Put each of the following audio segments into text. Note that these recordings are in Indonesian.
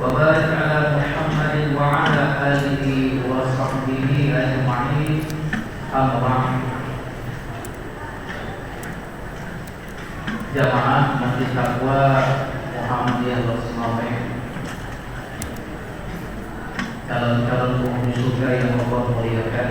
وبارك على محمد وعلى آله وصحبه أجمعين. أما بعد. Jamaah Masjid Taqwa Muhammadiyah Rasulullah, calon-calon penghuni surga yang Allah muliakan,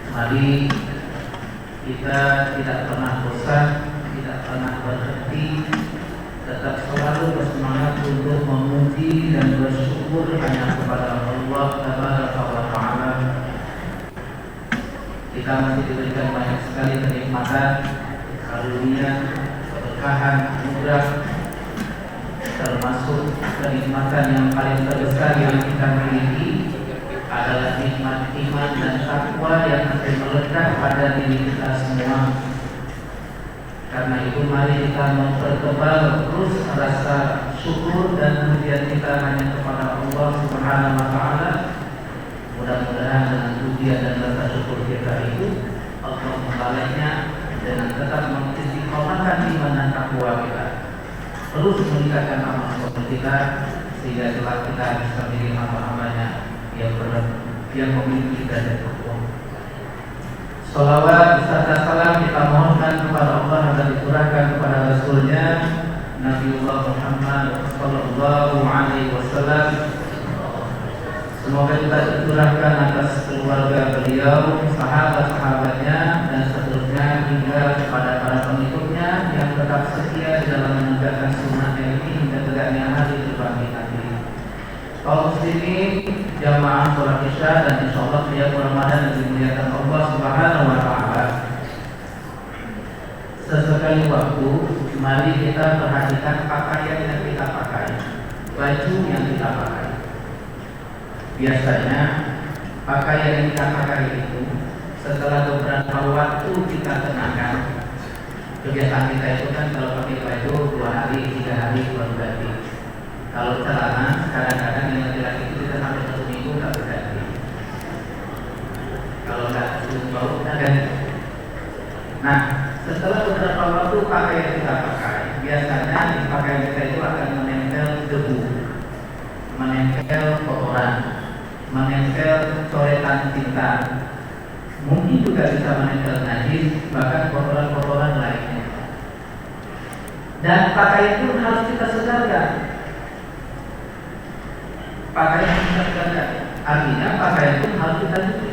mari kita tidak pernah bosan, tidak pernah berhenti, tetap selalu bersemangat untuk memuji dan bersyukur hanya kepada Allah Taala. Kita masih diberikan banyak sekali kenikmatan, karunia, keberkahan, anugerah, termasuk kenikmatan yang paling terbesar yang kita miliki adalah nikmat iman dan takwa yang akan melekat pada diri kita semua. Karena itu mari kita mempertebal terus rasa syukur dan pujian kita hanya kepada Allah Subhanahu wa taala. Mudah-mudahan dengan pujian dan rasa syukur kita itu Allah membalasnya dengan tetap mengistiqomahkan iman dan takwa kita, terus meningkatkan amal soleh kita sehingga kelak kita bisa menjadi hamba-hambanya yang memiliki derajat takwa. Salawat beserta salam kita mohonkan kepada Allah agar diturunkan kepada Rasulnya Nabiullah Muhammad Sallallahu Alaihi Wasallam. Semoga kita diturunkan atas keluarga beliau, sahabat-sahabatnya, dan seterusnya hingga kepada para pengikutnya yang tetap setia di dalam menegakkan sunnahnya ini hingga tegaknya hari berbagi nanti. Kaum muslimin, jamaah sholat isya dan insyaallah qiyam Ramadan yang dimuliakan Allah Subhanahu wa taala. Sesekali waktu, mari kita perhatikan pakaian yang kita pakai, baju yang kita pakai. Biasanya pakaian yang kita pakai itu setelah beberapa waktu kita kenakan. Kebiasaan kita itu kan kalau pakai baju 2 hari, 3 hari baru ganti. Kalau celana kadang-kadang yang laki-laki itu kita sampai 1 minggu nggak berganti. Kalau nggak bau kita ganti. Nah, setelah beberapa waktu pakaian kita pakai, biasanya di pakaian kita itu akan menempel debu, menempel kotoran, menempel coretan tinta, mungkin juga bisa menempel najis, bahkan kotoran-kotoran lainnya. Dan pakaian pun harus kita segarkan. Pakaian kita segarkan, artinya pakaian pun harus kita cuci.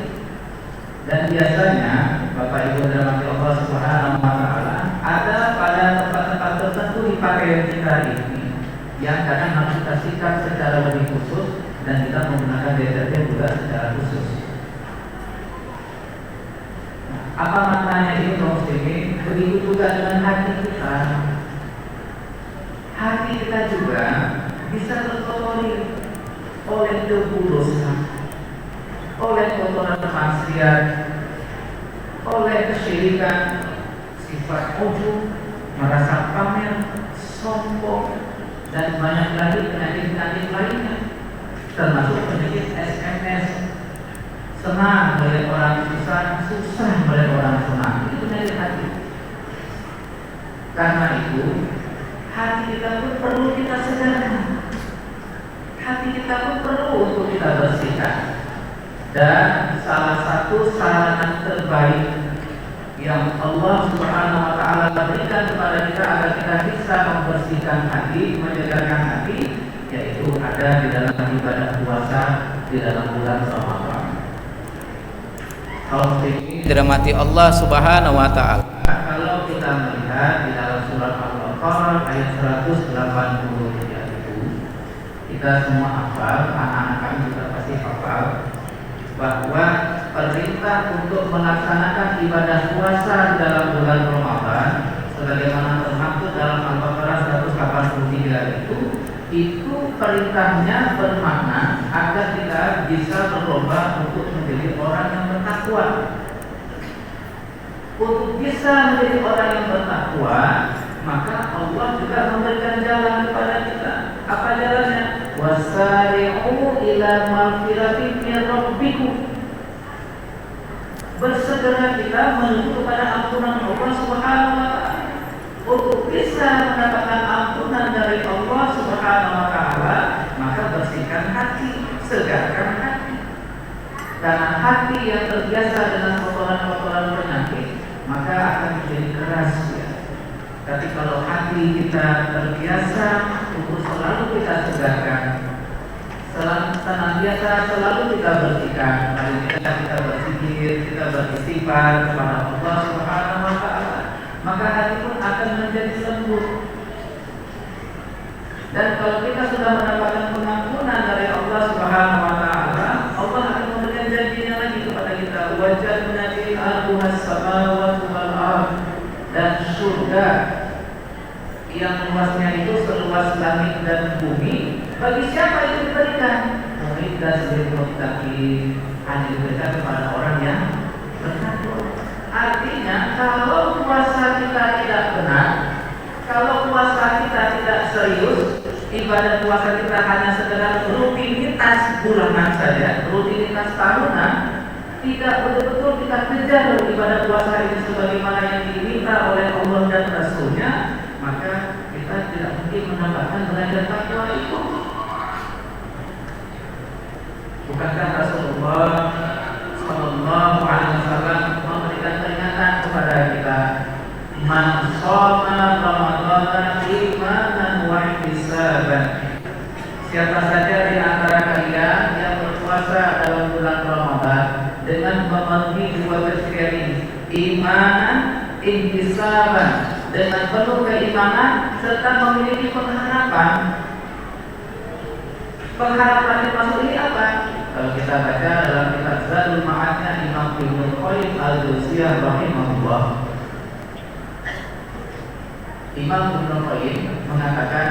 Dan biasanya Bapak Ibu dirahmati Allah Subhanahu wa taala, ada pada tempat-tempat tertentu di pakaian kita ini yang kadang harus kita sikat secara lebih khusus dan kita menggunakan deterjen juga secara khusus. Nah, apa maknanya ini kaum muslimin? Begitu juga dengan hati kita. Hati kita juga bisa terkotori oleh debu dosa, oleh kotoran maksiat, oleh kesyirikan, sifat ujub, merasa pamer, sombong, dan banyak lagi penyakit-penyakit lainnya, termasuk penyakit SMS, senang melihat orang susah, susah melihat orang senang. Itu penyakit hati. Karena itu hati kita pun perlu kita segarkan, hati kita pun perlu untuk kita bersihkan. Dan salah satu sarana terbaik yang Allah Subhanahu wa taala berikan kepada kita agar kita bisa membersihkan hati, menjagakan hati, yaitu ada di dalam ibadah puasa di dalam bulan Ramadan. Kalau dirahmati Allah Subhanahu wa taala, kalau kita melihat di dalam surat Al-Baqarah ayat 183 itu, kita semua hafal, anak-anak kami juga pasti hafal, bahwa perintah untuk melaksanakan ibadah puasa dalam bulan Ramadan sebagaimana termaktub dalam Al-Baqarah 183 itu perintahnya bermakna agar kita bisa berlomba untuk menjadi orang yang bertakwa. Untuk bisa menjadi orang yang bertakwa, maka Allah juga memberikan jalan kepada kita. Apa jalannya? Wasari'u ila magfiratin min rabbikum. Bersegera kita menuju kepada ampunan Allah Subhanahu wa taala. Untuk bisa mendapatkan ampunan dari Allah segarkan hati. Karena hati yang terbiasa dengan kotoran-kotoran penyakit, maka akan menjadi keras ya. Tapi kalau hati kita terbiasa untuk selalu kita segarkan, senantiasa selalu kita bersihkan, kita berzikir, kita beristighfar kepada Allah Subhanahu wa Ta'ala, maka hati pun akan menjadi lembut. Dan kalau kita sudah mendapatkan pengampunan dari Allah Subhanahu wa Ta'ala, Allah akan memberikan janjinya lagi kepada kita, wajadna fi arduhas samawati wal ardh, dan surga yang luasnya itu seluas langit dan bumi, bagi siapa itu diberikan? Muriddas lil muttaqin, hanya diberikan kepada orang yang bertakwa. Artinya kalau puasa kita tidak benar, kalau puasa kita tidak serius, ibadah puasa kita hanya sekedar rutinitas bulanan saja, rutinitas tahunan, tidak betul-betul kita kejar ibadah puasa ini sebagaimana yang diminta oleh Allah dan Rasulnya, maka kita tidak mungkin mendapatkan derajat takwa itu. Bukankah Rasulullah Sallallahu Alaihi Wasallam memberikan peringatan kepada kita, man shoma Ramadhana imanan wa ihtisaban. Siapa saja di antara kalian yang berpuasa dalam bulan Ramadan dengan memenuhi dua kriteria ini, imanan, ihtisaban, dengan penuh keimanan serta memiliki pengharapan. Pengharapan yang masuk ini apa? Kalau kita baca dalam kitab Zadul Ma'adnya Imam Ibnu Qayyim al-Jauziyah rahimahullah, Imam Ibnu Qayyim mengatakan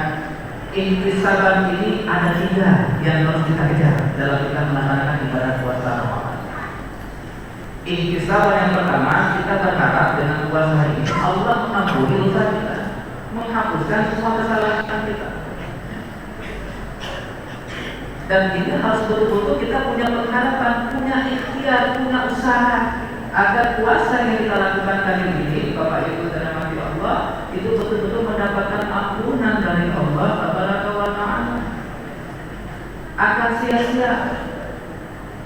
ihtisaban ini ada 3 yang harus kita kejar dalam kita melaksanakan ibadah puasa Ramadan. Ihtisaban yang pertama, kita berharap dengan puasa ini Allah mengampuni dosa kita, menghapuskan semua kesalahan kita. Dan ini harus betul-betul kita punya pengharapan, punya ikhtiar, punya usaha agar puasa yang kita lakukan kali ini, Bapak Ibu dan Mati Allah, itu betul-betul mendapatkan ampunan dari Allah Tabaraka wa Ta'ala. Akan sia-sia,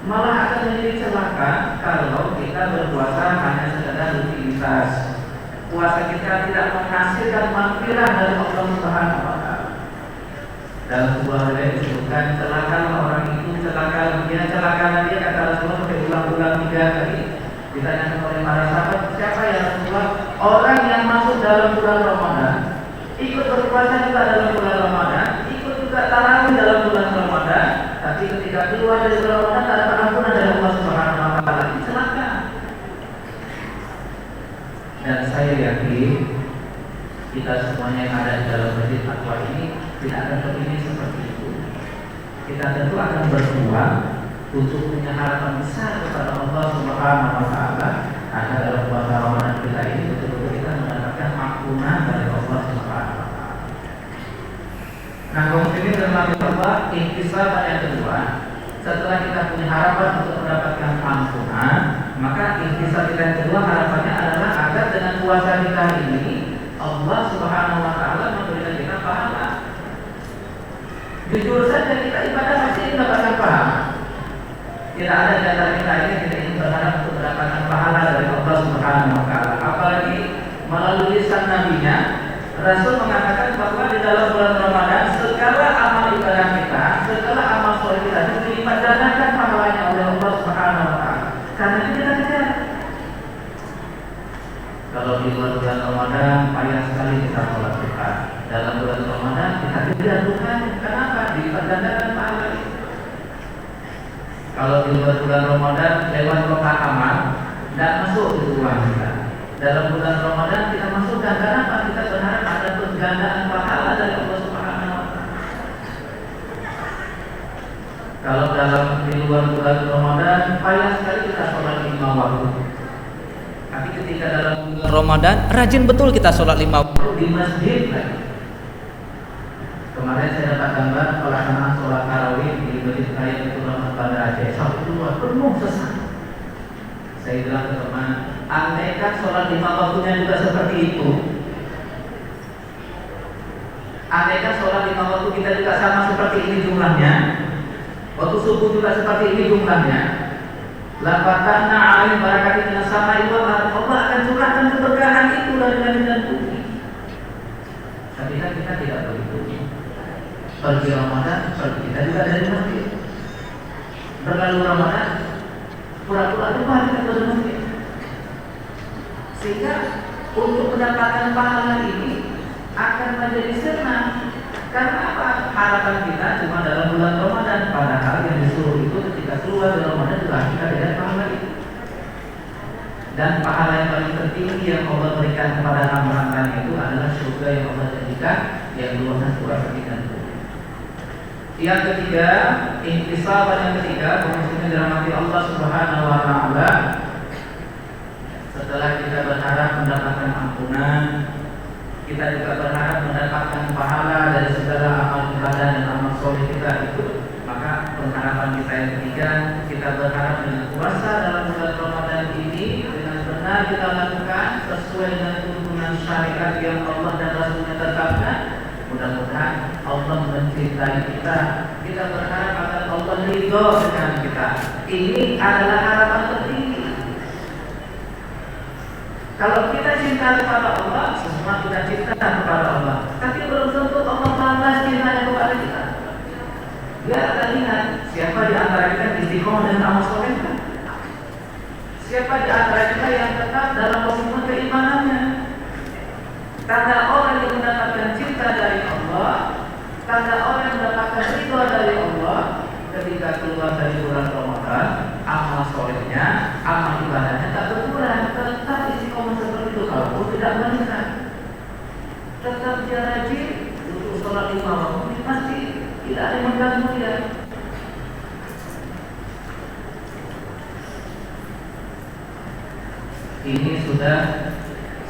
malah akan menjadi celaka kalau kita berpuasa hanya sekedar rutinitas. Puasa kita tidak menghasilkan maghfirah dari Allah Subhanahu wa Ta'ala. Dalam sebuah riwayat disebutkan, celakalah orang itu, celakalah dia kata Rasulullah sampai ulang-ulang 3 kali. Ditanyakan oleh para sahabat, siapa yang Rasulullah? Orang yang masuk dalam bulan Ramadan, ikut berpuasa juga dalam bulan Ramadan, ikut juga tarawih dalam bulan Ramadan, tapi ketika keluar dari bulan Ramadan tak ada ampunan dari Allah Subhanahu wa Ta'ala. Celaka. Dan saya yakin kita semuanya yang ada di dalam masjid Taqwa ini tidak akan kepingin seperti itu. Kita tentu akan berjuang untuk punya harapan besar kepada Allah Subhanahu wa Ta'ala agar dalam puasa Ramadan kita ini betul-betul kita mendapatkan ampunan dari Allah Subhanahu wa Ta'ala. Nah, kemudian dalam Allah ihtisab yang kedua, setelah kita punya harapan untuk mendapatkan ampunan, maka ihtisab kita yang kedua harapannya adalah agar dengan puasa kita ini Allah Subhanahu wa Ta'ala memberikan kita pahala. Jujur saja kita ibadah pasti mendapatkan pahala. Tidak ada di antara kita ini kita ingin berharap untuk mendapatkan pahala dari Allah Subhanahu wa Ta'ala. Apalagi melalui lisan nabinya, Rasul mengatakan bahwa di dalam bulan Ramadan segala amal ibadah kita, segala amal soleh kita dilipat gandakan pahalanya oleh Allah Subhanahu wa Ta'ala. Karena itu kita kejar. Kalau di bulan Ramadan payah sekali kita sholat duha. Dalam bulan Ramadan kita tidak duha. Kenapa? Dilipat gandakan pahala. Kalau di bulan Ramadan lewat rokaat amal, tidak masuk di uang kita. Dalam bulan Ramadan kita masukkan. Kenapa? Kita berharap ada penggandaan pahala dari Allah Subhanahu wa Ta'ala. Kalau dalam di luar bulan Ramadan payah sekali kita sholat 5 waktu. Tapi ketika dalam bulan Ramadan rajin betul kita sholat 5 waktu di masjid lagi. Kemarin saya dapat gambar pelaksanaan sholat tarawih di Masjid Raya Baitur Rahman Banda Aceh. Sampai keluar penuh sesak. Saya bilang ke teman, andaikan sholat 5 waktunya juga seperti itu, andaikan sholat 5 waktu kita juga sama seperti ini jumlahnya, Waktu subuh juga seperti ini jumlahnya. La fatahna 'alaihim barakatin minas sama'i wal ardh. Allah akan curahkan keberkahan itu dari langit dan bumi. Tapi kan kita tidak begitu. Pergi Ramadan, pergi kita juga dari masjid. Berlalu Ramadan, pura-pura lupa kita dari masjid. Sehingga untuk mendapatkan pahala ini akan menjadi senang. Karena apa? Harapan kita cuma dalam bulan Ramadan. Padahal yang disuruh itu ketika keluar dari Ramadan juga kita tidak pahala itu. Dan pahala yang paling tertinggi yang Allah berikan kepada hamba-hambanya itu adalah surga yang Allah janjikan, yang luasnya surga dan bumi. Yang ketiga, intisab yang ketiga, maksudnya dirahmati Allah Subhanahu wa taala. Setelah kita berharap mendapatkan ampunan, kita juga berharap mendapatkan pahala dari segala amal ibadah dan amal soleh kita itu. Maka pengharapan kita yang ketiga, kita berharap dengan puasa dalam bulan Ramadan ini dengan benar kita lakukan sesuai dengan tuntunan syariat yang Allah dan Rasulnya tetapkan. Mudah-mudahan Allah mencintai kita. Kita berharap agar Allah ridho dengan kita. Ini adalah harapan tertinggi. Kalau kita cinta kepada Allah, semua kita cinta kepada Allah. Tapi belum tentu Allah balas cintanya kepada kita. Dia akan lihat siapa di antara kita istiqomah dan amal soleh. Siapa di antara kita yang tetap dalam komitmen keimanannya. Tanda orang yang mendapatkan cinta dari Allah, tanda orang yang mendapatkan ridho dari Allah ketika keluar dari bulan Ramadan, amal solehnya, amal ibadahnya tak berkurang, tetap istiqomah seperti itu, kalaupun tidak meningkat. Tetap dia rajin untuk sholat 5 waktu di masjid, tidak ada yang mengganggu dia. Ini sudah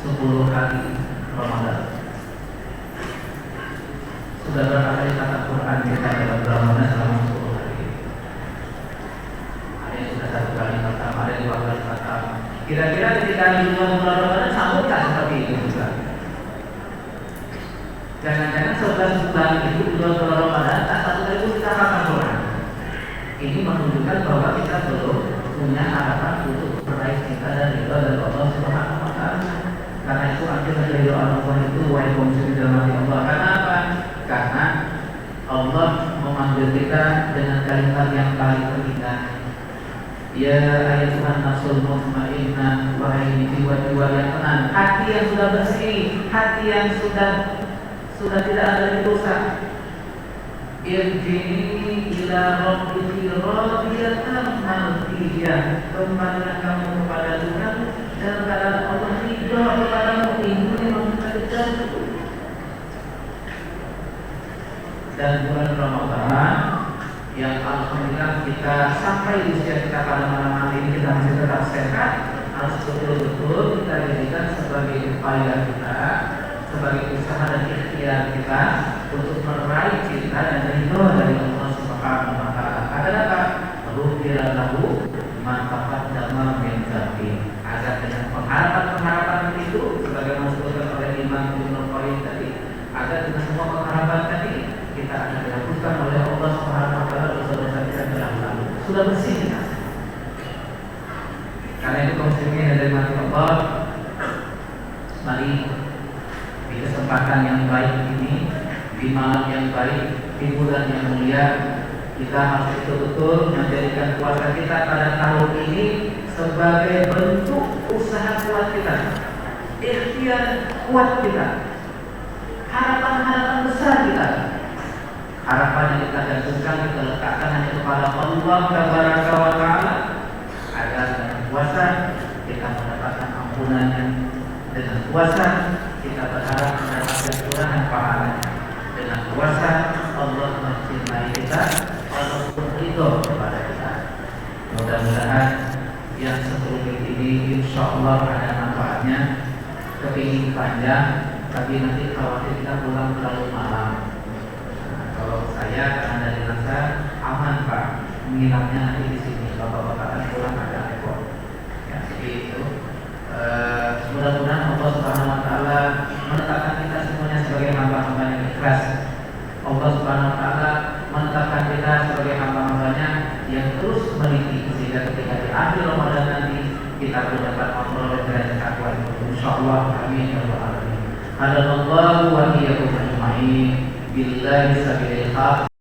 10 hari Ramadan. Sudah berapa kali kata Quran kita dalam Ramadan selama 10 hari? Ada yang sudah 1 kali kata, ada yang 2 kali kata. Kira-kira ketika di bulan Ramadan sambut tak seperti itu juga? Jangan-jangan 11 bulan itu di bulan Ramadan tak 1 kali pun kita kata Quran. Ini menunjukkan bahwa kita belum punya harapan untuk meraih kita dan ridho dari Allah Subhanahu wa taala. Karena itu akhirnya dari Allah itu wahai kaum muslimin dirahmati Allah. Karena apa? Karena Allah memanggil kita dengan kalimat yang paling terindah. Ya ayyuhan nafsul mutmainnah, wahai jiwa-jiwa yang tenang, hati yang sudah bersih, hati yang sudah tidak ada dosa. Irji'i ila rabbiki radiyatan mardiyah. Kembalilah kamu kepada Tuhan dan keadaan Allah ridho kepadamu. Ini mengajarkan. Dan bulan Ramadan yang alhamdulillah kita sampai di usia kita pada malam hari ini kita masih tetap sehat, harus betul-betul kita jadikan sebagai upaya kita, sebagai usaha dan ikhtiar kita untuk meraih cinta dan ridho dari Allah Subhanahu wa taala. Agar apa? Ruhira lahu man taqaddama min dzambi. Agar dengan pengharapan-pengharapan itu sebagaimana disebutkan oleh Imam Ibnu Qayyim tadi, agar dengan semua pengharapan tadi kita akan dihapuskan oleh Allah Subhanahu wa taala dosa-dosa kita telah lalu. Sudah bersih kita. Karena itu kaum muslimin yang dirahmati Allah, mari di kesempatan yang baik ini, di malam yang baik, di bulan yang mulia, kita harus betul-betul menjadikan puasa kita pada tahun ini sebagai bentuk usaha kuat kita, ikhtiar kuat kita, harapan-harapan besar kita. Harapan yang kita gantungkan, kita letakkan hanya kepada Allah Tabaraka wa Ta'ala, agar dengan puasa kita mendapatkan ampunannya. Dengan puasa kita berharap mendapatkan curahan pahalanya. Dengan puasa Allah mencintai kita, Allah pun ridho kepada kita. Mudah-mudahan yang seperti ini insya Allah ada manfaatnya. Kepingin panjang, tapi nanti khawatir kita pulang terlalu malam. Kalau saya karena dari rasa aman Pak, menginapnya nanti di sini. Bapak-bapak kan pulang agak repot. Ya, jadi itu. Mudah-mudahan Allah Subhanahu wa taala menetapkan kita semuanya sebagai hamba-hamba yang ikhlas. Allah Subhanahu wa taala menetapkan kita sebagai hamba-hambanya yang terus meneliti sehingga ketika di akhir Ramadan nanti kita pun dapat memperoleh derajat takwa itu. Insyaallah, amin ya rabbal alamin. Hadallahu wa iyyakum ajma'in billahi sabilil haq.